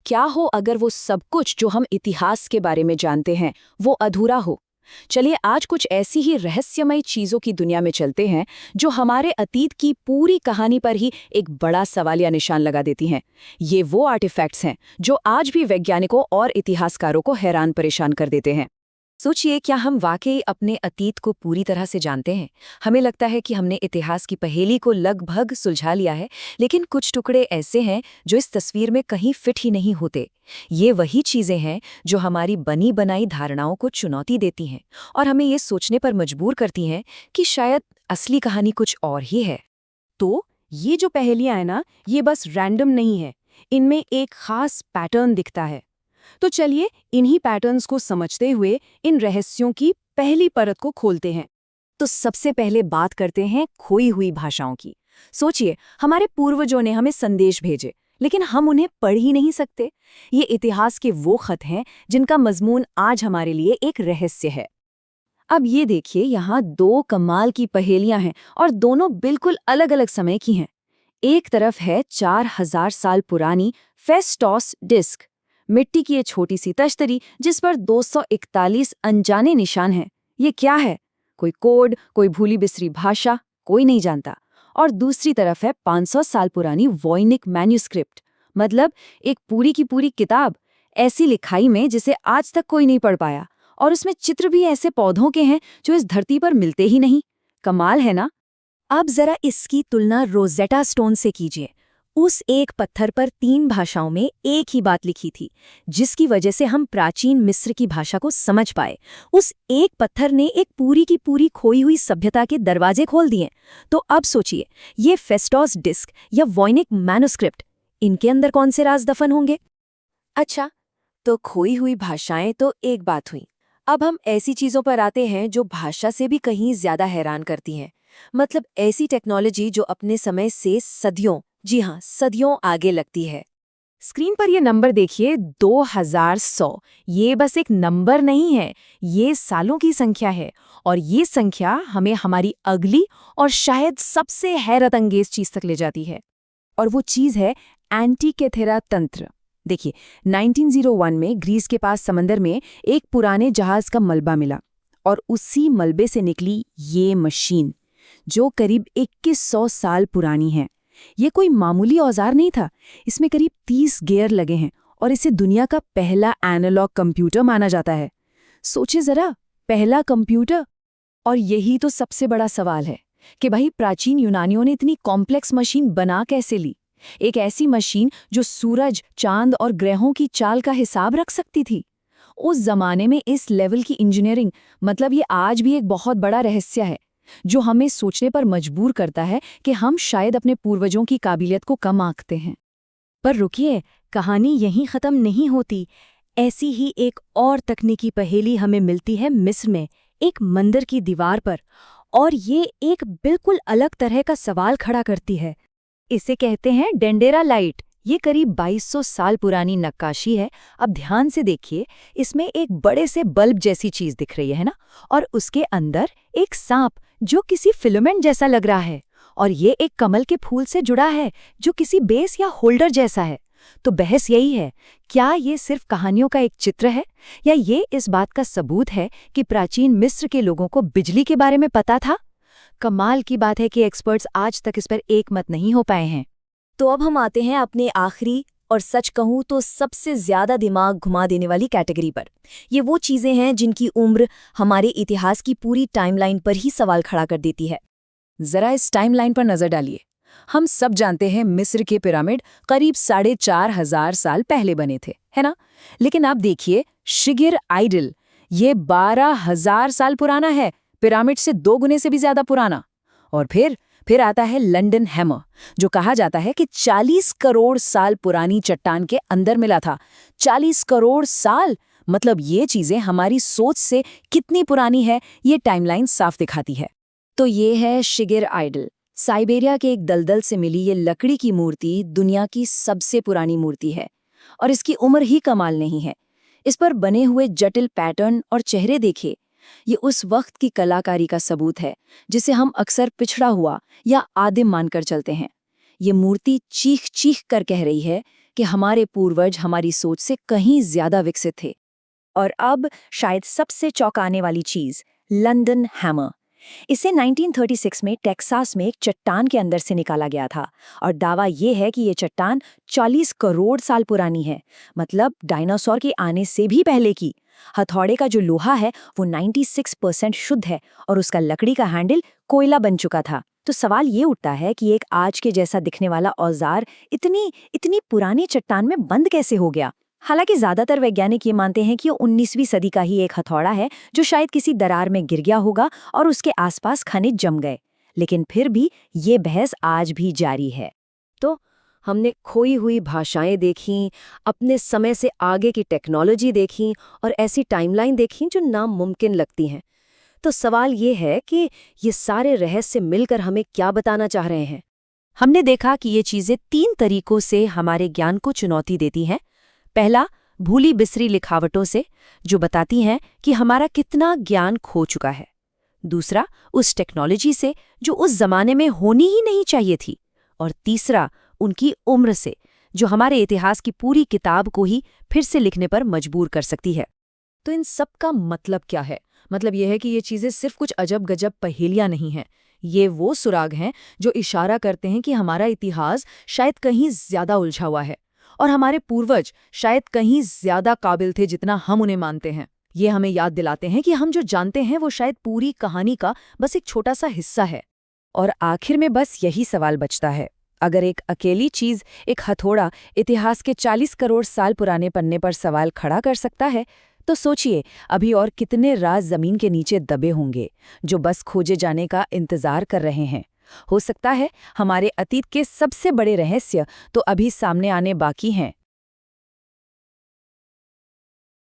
क्या हो अगर वो सब कुछ जो हम इतिहास के बारे में जानते हैं वो अधूरा हो। चलिए आज कुछ ऐसी ही रहस्यमय चीजों की दुनिया में चलते हैं जो हमारे अतीत की पूरी कहानी पर ही एक बड़ा सवालिया निशान लगा देती हैं। ये वो आर्टिफैक्ट्स हैं जो आज भी वैज्ञानिकों और इतिहासकारों को हैरान परेशान कर देते हैं। सोचिए, क्या हम वाकई अपने अतीत को पूरी तरह से जानते हैं? हमें लगता है कि हमने इतिहास की पहेली को लगभग सुलझा लिया है, लेकिन कुछ टुकड़े ऐसे हैं जो इस तस्वीर में कहीं फिट ही नहीं होते। ये वही चीजें हैं जो हमारी बनी बनाई धारणाओं को चुनौती देती हैं और हमें ये सोचने पर मजबूर करती हैं कि शायद असली कहानी कुछ और ही है। तो ये जो पहेलियां हैं ना, ये बस रैंडम नहीं है, इनमें एक खास पैटर्न दिखता है। तो चलिए इन्हीं पैटर्न्स को समझते हुए इन रहस्यों की पहली परत को खोलते हैं। तो सबसे पहले बात करते हैं खोई हुई भाषाओं की। सोचिए, हमारे पूर्वजों ने हमें संदेश भेजे, लेकिन हम उन्हें पढ़ ही नहीं सकते। ये इतिहास के वो खत हैं जिनका मजमून आज हमारे लिए एक रहस्य है। अब ये देखिए, यहाँ दो कमाल की पहेलियां हैं और दोनों बिल्कुल अलग अलग समय की हैं। एक तरफ है 4000 साल पुरानी फेस्टॉस डिस्क, मिट्टी की ये छोटी सी तश्तरी जिस पर 241 अनजाने निशान हैं। ये क्या है? कोई कोड, कोई भूली बिसरी भाषा, कोई नहीं जानता। और दूसरी तरफ है 500 साल पुरानी वॉइनिक मैन्युस्क्रिप्ट, मतलब एक पूरी की पूरी किताब, ऐसी लिखाई में जिसे आज तक कोई नहीं पढ़ पाया। और उसमें चित्र भी ऐसे पौधों के हैं जो इस धरती पर मिलते ही नहीं। कमाल है ना? अब जरा इसकी तुलना रोजेटा स्टोन से कीजिए। उस एक पत्थर पर 3 भाषाओं में एक ही बात लिखी थी, जिसकी वजह से हम प्राचीन मिस्र की भाषा को समझ पाए। उस एक पत्थर ने एक पूरी की पूरी खोई हुई सभ्यता के दरवाजे खोल दिए। तो अब सोचिए, ये फेस्टॉस डिस्क या वॉइनिक मैन्युस्क्रिप्ट, इनके अंदर कौन से राज दफन होंगे? अच्छा, तो खोई हुई भाषाएं तो एक बात हुई। अब हम ऐसी चीजों पर आते हैं जो भाषा से भी कहीं ज्यादा हैरान करती हैं। मतलब ऐसी टेक्नोलॉजी जो अपने समय से सदियों, जी हाँ, सदियों आगे लगती है। स्क्रीन पर ये नंबर देखिए, 2100। ये बस एक नंबर नहीं है, ये सालों की संख्या है। और ये संख्या हमें हमारी अगली और शायद सबसे हैरत अंगेज चीज तक ले जाती है। और वो चीज है एंटीकेथेरा तंत्र। देखिए, 1901 में ग्रीस के पास समंदर में एक पुराने जहाज का मलबा मिला और उसी मलबे से निकली ये मशीन, जो करीब 2100 साल पुरानी है। ये कोई मामूली औजार नहीं था, इसमें करीब 30 गियर लगे हैं और इसे दुनिया का पहला एनालॉग कंप्यूटर माना जाता है। सोचिए जरा, पहला कंप्यूटर। और यही तो सबसे बड़ा सवाल है कि भाई प्राचीन यूनानियों ने इतनी कॉम्प्लेक्स मशीन बना कैसे ली? एक ऐसी मशीन जो सूरज, चांद और ग्रहों की चाल का हिसाब रख सकती थी। उस जमाने में इस लेवल की इंजीनियरिंग, मतलब ये आज भी एक बहुत बड़ा रहस्य है जो हमें सोचने पर मजबूर करता है कि हम शायद अपने पूर्वजों की काबिलियत को कम आंकते हैं। पर रुकिए, कहानी यहीं खत्म नहीं होती। ऐसी ही एक और तकनीकी पहेली हमें मिलती है मिस्र में, एक मंदिर की दीवार पर। और ये एक बिल्कुल अलग तरह का सवाल खड़ा करती है। इसे कहते हैं डेंडेरा लाइट। ये करीब 2200 साल पुरानी नक्काशी है। अब ध्यान से देखिए, इसमें एक बड़े से बल्ब जैसी चीज दिख रही है ना, और उसके अंदर एक सांप जो किसी फिलामेंट जैसा लग रहा है। और ये एक कमल के फूल से जुड़ा है जो किसी बेस या होल्डर जैसा है। तो बहस यही है, क्या ये सिर्फ कहानियों का एक चित्र है या ये इस बात का सबूत है कि प्राचीन मिस्र के लोगों को बिजली के बारे में पता था? कमाल की बात है कि एक्सपर्ट्स आज तक इस पर एकमत नहीं हो पाए हैं। तो अब हम आते हैं अपने आखिरी और सच कहूं तो सबसे ज्यादा दिमाग घुमा देने वाली कैटेगरी पर। ये वो चीजें हैं जिनकी उम्र हमारे इतिहास की पूरी टाइमलाइन पर ही सवाल खड़ा कर देती है। जरा इस टाइमलाइन पर नजर डालिए। हम सब जानते हैं मिस्र के पिरामिड करीब 4500 साल पहले बने थे, है ना? लेकिन आप देखिए, शिगिर आइडल, ये 12000 साल पुराना है, पिरामिड से 2 गुने से भी ज्यादा पुराना। और फिर आता है लंदन हैमर, जो कहा जाता है कि 40 करोड़ साल पुरानी चट्टान के अंदर मिला था। 40 करोड़ साल! मतलब ये चीजें हमारी सोच से कितनी पुरानी है, ये टाइमलाइन साफ दिखाती है। तो ये है शिगिर आइडल, साइबेरिया के एक दलदल से मिली ये लकड़ी की मूर्ति दुनिया की सबसे पुरानी मूर्ति है। और इसकी उम्र ही कमाल नहीं है, इस पर बने हुए जटिल पैटर्न और चेहरे देखे। ये उस वक्त की कलाकारी का सबूत है जिसे हम अक्सर पिछड़ा हुआ या आदिम मानकर चलते हैं। ये मूर्ति चीख चीख कर कह रही है कि हमारे पूर्वज हमारी सोच से कहीं ज्यादा विकसित थे। और अब शायद सबसे चौंकाने वाली चीज, लंदन हैमर। इसे 1936 में टेक्सास में एक चट्टान के अंदर से निकाला गया था और दावा ये है कि ये चट्टान 40 करोड़ साल पुरानी है, मतलब डायनासोर के आने से भी पहले की। हथौड़े का जो लोहा है वो 96% शुद्ध है और उसका लकड़ी का हैंडल कोयला बन चुका था। तो सवाल ये उठता है कि एक आज के जैसा दिखने वाला औजार इतनी पुरानी चट्टान में बंद कैसे हो गया। हालांकि ज्यादातर वैज्ञानिक ये मानते हैं कि 19वीं सदी का ही एक हथौड़ा है जो शायद किसी दरार में गिर गया होगा और उसके आसपास खनिज जम गए। लेकिन फिर भी ये बहस आज भी जारी है। तो हमने खोई हुई भाषाएं देखीं, अपने समय से आगे की टेक्नोलॉजी देखी और ऐसी टाइमलाइन देखी जो नामुमकिन लगती हैं। तो सवाल ये है कि ये सारे रहस्य मिलकर हमें क्या बताना चाह रहे हैं। हमने देखा कि ये चीजें 3 तरीकों से हमारे ज्ञान को चुनौती देती हैं। पहला, भूली बिसरी लिखावटों से, जो बताती हैं कि हमारा कितना ज्ञान खो चुका है। दूसरा, उस टेक्नोलॉजी से जो उस जमाने में होनी ही नहीं चाहिए थी। और तीसरा, उनकी उम्र से, जो हमारे इतिहास की पूरी किताब को ही फिर से लिखने पर मजबूर कर सकती है। तो इन सब का मतलब क्या है? मतलब यह है कि ये चीजें सिर्फ कुछ अजब गजब पहेलियां नहीं हैं। ये वो सुराग हैं जो इशारा करते हैं कि हमारा इतिहास शायद कहीं ज्यादा उलझा हुआ है और हमारे पूर्वज शायद कहीं ज्यादा काबिल थे जितना हम उन्हें मानते हैं। ये हमें याद दिलाते हैं कि हम जो जानते हैं वो शायद पूरी कहानी का बस एक छोटा सा हिस्सा है। और आखिर में बस यही सवाल बचता है, अगर एक अकेली चीज, एक हथौड़ा, इतिहास के 40 करोड़ साल पुराने पन्ने पर सवाल खड़ा कर सकता है, तो सोचिए अभी और कितने राज जमीन के नीचे दबे होंगे जो बस खोजे जाने का इंतजार कर रहे हैं। हो सकता है हमारे अतीत के सबसे बड़े रहस्य तो अभी सामने आने बाकी हैं।